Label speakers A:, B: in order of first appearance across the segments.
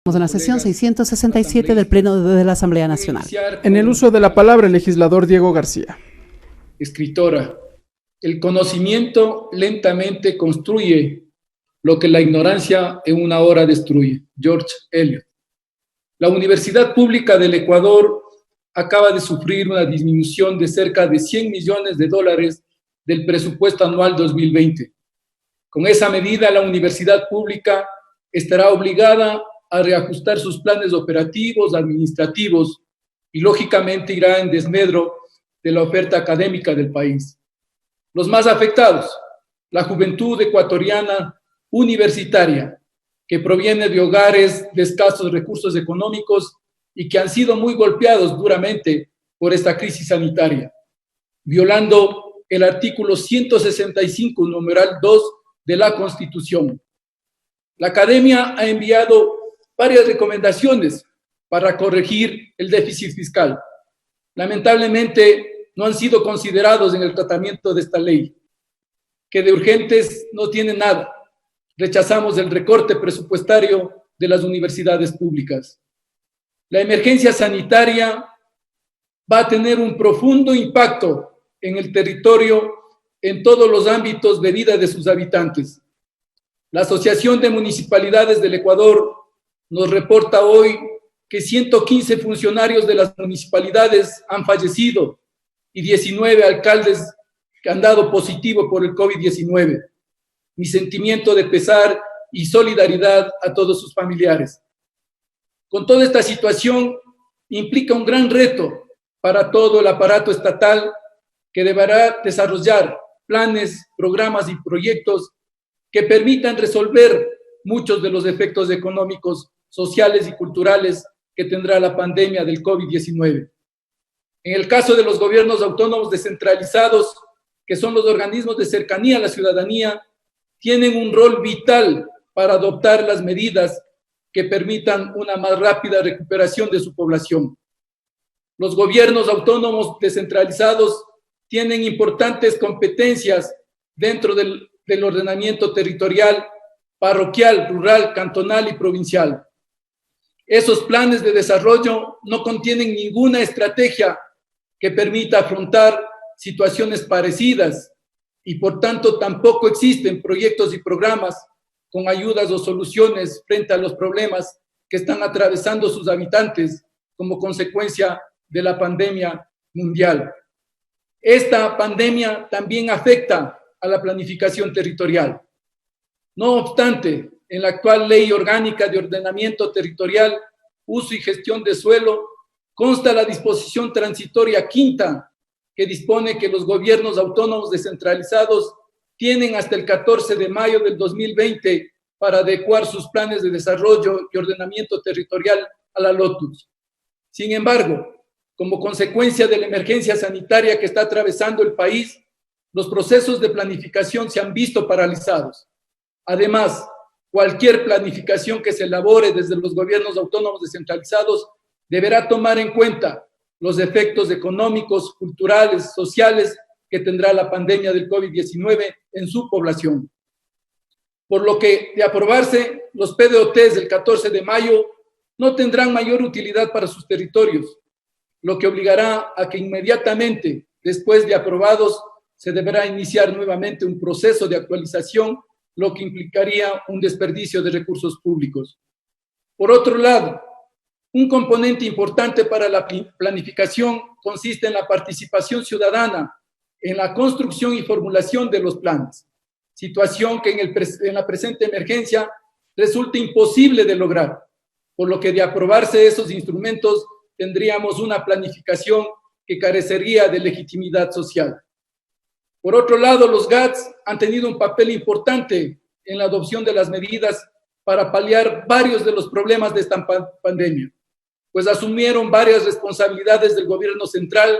A: En la sesión 667 del Pleno de la Asamblea Nacional.
B: En el uso de la palabra, el legislador Diego García.
C: Escritora, el conocimiento lentamente construye lo que la ignorancia en una hora destruye. George Eliot. La Universidad Pública del Ecuador acaba de sufrir una disminución de cerca de $100 millones del presupuesto anual 2020. Con esa medida, la universidad pública estará obligada a reajustar sus planes operativos, administrativos y, lógicamente, irá en desmedro de la oferta académica del país. Los más afectados, la juventud ecuatoriana universitaria, que proviene de hogares de escasos recursos económicos y que han sido muy golpeados duramente por esta crisis sanitaria, violando el artículo 165, numeral 2 de la Constitución. La Academia ha enviado varias recomendaciones para corregir el déficit fiscal. Lamentablemente, no han sido considerados en el tratamiento de esta ley, que de urgentes no tiene nada. Rechazamos el recorte presupuestario de las universidades públicas. La emergencia sanitaria va a tener un profundo impacto en el territorio, en todos los ámbitos de vida de sus habitantes. La Asociación de Municipalidades del Ecuador nos reporta hoy que 115 funcionarios de las municipalidades han fallecido y 19 alcaldes que han dado positivo por el COVID-19. Mi sentimiento de pesar y solidaridad a todos sus familiares. Con toda esta situación implica un gran reto para todo el aparato estatal, que deberá desarrollar planes, programas y proyectos que permitan resolver muchos de los efectos económicos, sociales y culturales que tendrá la pandemia del COVID-19. En el caso de los gobiernos autónomos descentralizados, que son los organismos de cercanía a la ciudadanía, tienen un rol vital para adoptar las medidas que permitan una más rápida recuperación de su población. Los gobiernos autónomos descentralizados tienen importantes competencias dentro del ordenamiento territorial, parroquial, rural, cantonal y provincial. Esos planes de desarrollo no contienen ninguna estrategia que permita afrontar situaciones parecidas y, por tanto, tampoco existen proyectos y programas con ayudas o soluciones frente a los problemas que están atravesando sus habitantes como consecuencia de la pandemia mundial. Esta pandemia también afecta a la planificación territorial. No obstante, en la actual Ley Orgánica de Ordenamiento Territorial, Uso y Gestión de Suelo, consta la disposición transitoria quinta, que dispone que los gobiernos autónomos descentralizados tienen hasta el 14 de mayo del 2020 para adecuar sus planes de desarrollo y ordenamiento territorial a la LOTUS. Sin embargo, como consecuencia de la emergencia sanitaria que está atravesando el país, los procesos de planificación se han visto paralizados. Además, cualquier planificación que se elabore desde los gobiernos autónomos descentralizados deberá tomar en cuenta los efectos económicos, culturales, sociales que tendrá la pandemia del COVID-19 en su población. Por lo que, de aprobarse, los PDOTs del 14 de mayo no tendrán mayor utilidad para sus territorios, lo que obligará a que inmediatamente, después de aprobados, se deberá iniciar nuevamente un proceso de actualización, lo que implicaría un desperdicio de recursos públicos. Por otro lado, un componente importante para la planificación consiste en la participación ciudadana en la construcción y formulación de los planes, situación que en la presente emergencia resulta imposible de lograr, por lo que de aprobarse esos instrumentos tendríamos una planificación que carecería de legitimidad social. Por otro lado, los GATS han tenido un papel importante en la adopción de las medidas para paliar varios de los problemas de esta pandemia, pues asumieron varias responsabilidades del gobierno central,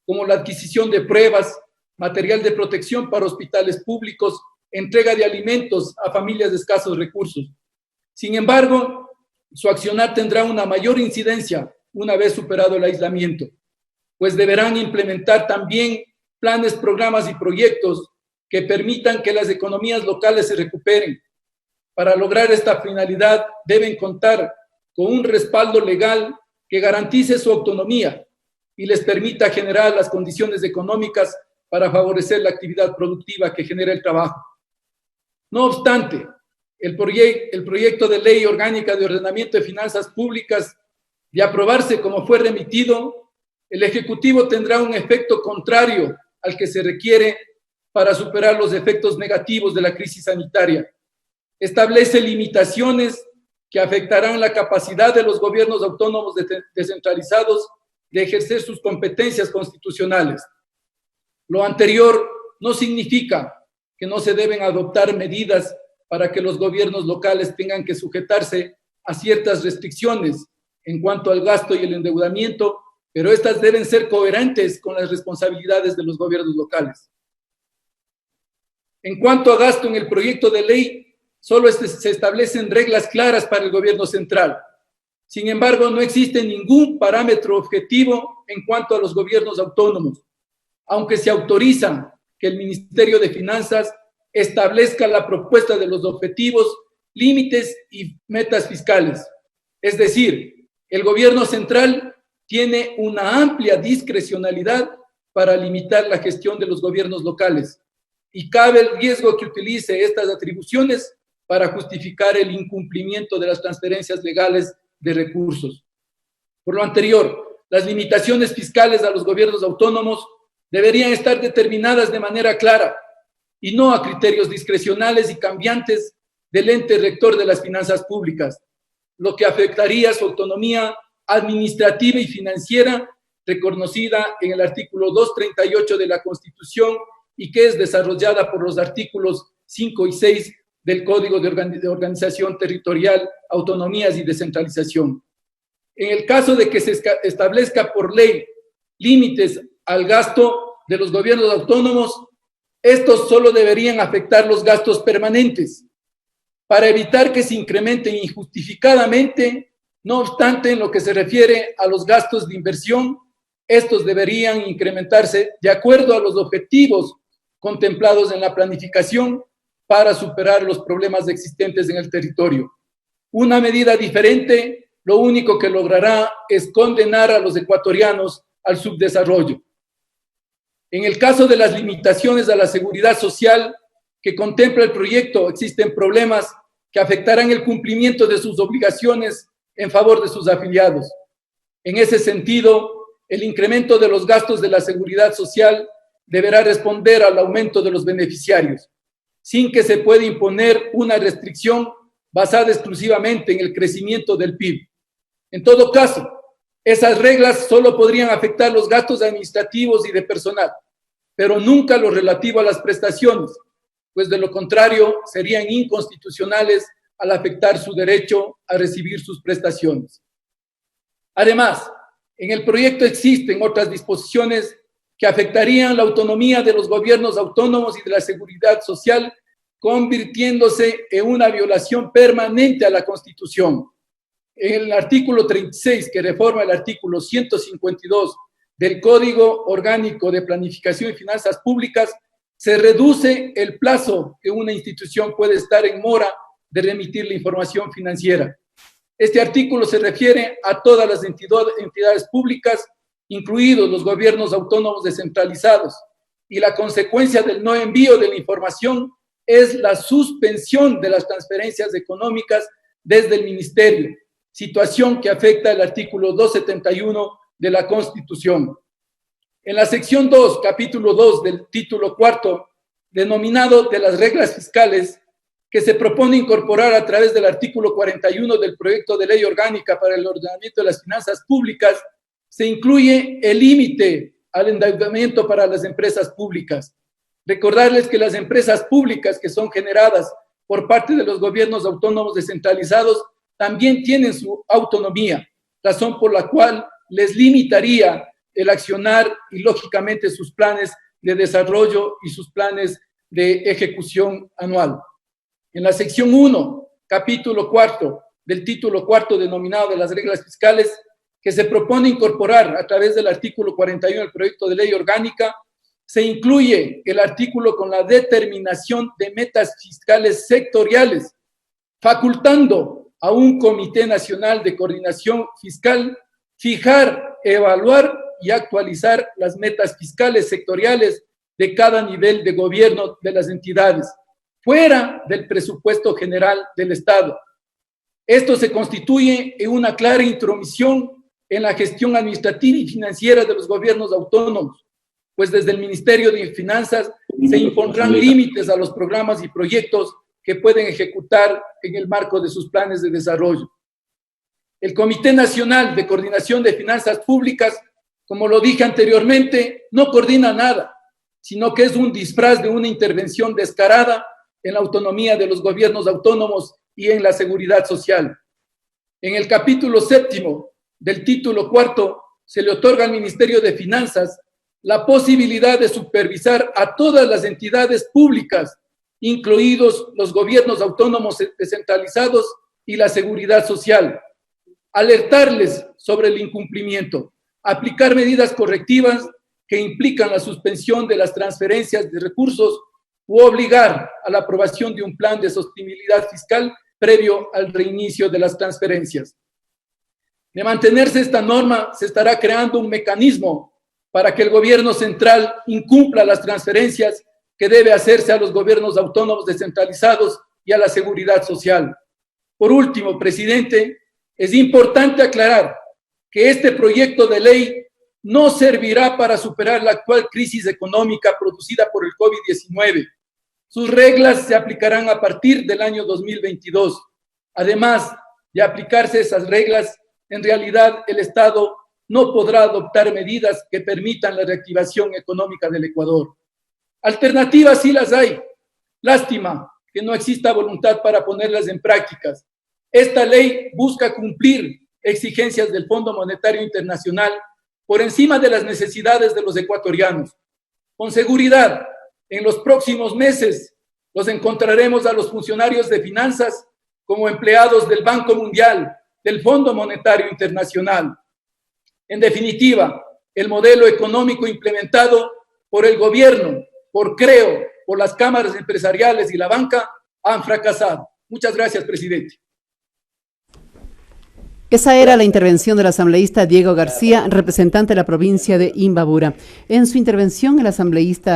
C: como la adquisición de pruebas, material de protección para hospitales públicos, entrega de alimentos a familias de escasos recursos. Sin embargo, su accionar tendrá una mayor incidencia una vez superado el aislamiento, pues deberán implementar también planes, programas y proyectos que permitan que las economías locales se recuperen. Para lograr esta finalidad deben contar con un respaldo legal que garantice su autonomía y les permita generar las condiciones económicas para favorecer la actividad productiva que genera el trabajo. No obstante, el proyecto de ley orgánica de ordenamiento de finanzas públicas, de aprobarse como fue remitido, el Ejecutivo tendrá un efecto contrario al que se requiere para superar los efectos negativos de la crisis sanitaria. Establece limitaciones que afectarán la capacidad de los gobiernos autónomos descentralizados de ejercer sus competencias constitucionales. Lo anterior no significa que no se deben adoptar medidas para que los gobiernos locales tengan que sujetarse a ciertas restricciones en cuanto al gasto y el endeudamiento, pero estas deben ser coherentes con las responsabilidades de los gobiernos locales. En cuanto a gasto, en el proyecto de ley solo se establecen reglas claras para el gobierno central. Sin embargo, no existe ningún parámetro objetivo en cuanto a los gobiernos autónomos, aunque se autoriza que el Ministerio de Finanzas establezca la propuesta de los objetivos, límites y metas fiscales. Es decir, el gobierno central tiene una amplia discrecionalidad para limitar la gestión de los gobiernos locales y cabe el riesgo que utilice estas atribuciones para justificar el incumplimiento de las transferencias legales de recursos. Por lo anterior, las limitaciones fiscales a los gobiernos autónomos deberían estar determinadas de manera clara y no a criterios discrecionales y cambiantes del ente rector de las finanzas públicas, lo que afectaría su autonomía administrativa y financiera reconocida en el artículo 238 de la Constitución y que es desarrollada por los artículos 5 y 6 del Código de Organización Territorial, Autonomías y Descentralización. En el caso de que se establezca por ley límites al gasto de los gobiernos autónomos, estos solo deberían afectar los gastos permanentes, para evitar que se incrementen injustificadamente. No obstante, en lo que se refiere a los gastos de inversión, estos deberían incrementarse de acuerdo a los objetivos contemplados en la planificación para superar los problemas existentes en el territorio. Una medida diferente, lo único que logrará es condenar a los ecuatorianos al subdesarrollo. En el caso de las limitaciones a la seguridad social que contempla el proyecto, existen problemas que afectarán el cumplimiento de sus obligaciones en favor de sus afiliados. En ese sentido, el incremento de los gastos de la seguridad social deberá responder al aumento de los beneficiarios, sin que se pueda imponer una restricción basada exclusivamente en el crecimiento del PIB. En todo caso, esas reglas solo podrían afectar los gastos administrativos y de personal, pero nunca lo relativo a las prestaciones, pues de lo contrario serían inconstitucionales al afectar su derecho a recibir sus prestaciones. Además, en el proyecto existen otras disposiciones que afectarían la autonomía de los gobiernos autónomos y de la seguridad social, convirtiéndose en una violación permanente a la Constitución. En el artículo 36, que reforma el artículo 152 del Código Orgánico de Planificación y Finanzas Públicas, se reduce el plazo que una institución puede estar en mora de remitir la información financiera. Este artículo se refiere a todas las entidades públicas, incluidos los gobiernos autónomos descentralizados, y la consecuencia del no envío de la información es la suspensión de las transferencias económicas desde el Ministerio, situación que afecta el artículo 271 de la Constitución. En la sección 2, capítulo 2 del título cuarto, denominado de las reglas fiscales, que se propone incorporar a través del artículo 41 del proyecto de ley orgánica para el ordenamiento de las finanzas públicas, se incluye el límite al endeudamiento para las empresas públicas. Recordarles que las empresas públicas que son generadas por parte de los gobiernos autónomos descentralizados también tienen su autonomía, razón por la cual les limitaría el accionar y, lógicamente, sus planes de desarrollo y sus planes de ejecución anual. En la sección 1, capítulo 4 del título cuarto denominado de las reglas fiscales, que se propone incorporar a través del artículo 41 del proyecto de ley orgánica, se incluye el artículo con la determinación de metas fiscales sectoriales, facultando a un Comité Nacional de Coordinación Fiscal fijar, evaluar y actualizar las metas fiscales sectoriales de cada nivel de gobierno de las entidades, fuera del presupuesto general del Estado. Esto se constituye en una clara intromisión en la gestión administrativa y financiera de los gobiernos autónomos, pues desde el Ministerio de Finanzas se impondrán límites a los programas y proyectos que pueden ejecutar en el marco de sus planes de desarrollo. El Comité Nacional de Coordinación de Finanzas Públicas, como lo dije anteriormente, no coordina nada, sino que es un disfraz de una intervención descarada en la autonomía de los gobiernos autónomos y en la seguridad social. En el capítulo 7 del título 4 se le otorga al Ministerio de Finanzas la posibilidad de supervisar a todas las entidades públicas, incluidos los gobiernos autónomos descentralizados y la seguridad social, alertarles sobre el incumplimiento, aplicar medidas correctivas que implican la suspensión de las transferencias de recursos u obligar a la aprobación de un plan de sostenibilidad fiscal previo al reinicio de las transferencias. De mantenerse esta norma, se estará creando un mecanismo para que el gobierno central incumpla las transferencias que debe hacerse a los gobiernos autónomos descentralizados y a la seguridad social. Por último, presidente, es importante aclarar que este proyecto de ley no servirá para superar la actual crisis económica producida por el COVID-19. Sus reglas se aplicarán a partir del año 2022. Además de aplicarse esas reglas, en realidad el Estado no podrá adoptar medidas que permitan la reactivación económica del Ecuador. Alternativas sí las hay. Lástima que no exista voluntad para ponerlas en prácticas. Esta ley busca cumplir exigencias del Fondo Monetario Internacional por encima de las necesidades de los ecuatorianos. Con seguridad, en los próximos meses los encontraremos a los funcionarios de finanzas como empleados del Banco Mundial, del Fondo Monetario Internacional. En definitiva, el modelo económico implementado por el gobierno, por CREO, por las cámaras empresariales y la banca han fracasado. Muchas gracias, presidente.
A: Esa era la intervención del asambleísta Diego García, representante de la provincia de Imbabura. En su intervención, el asambleísta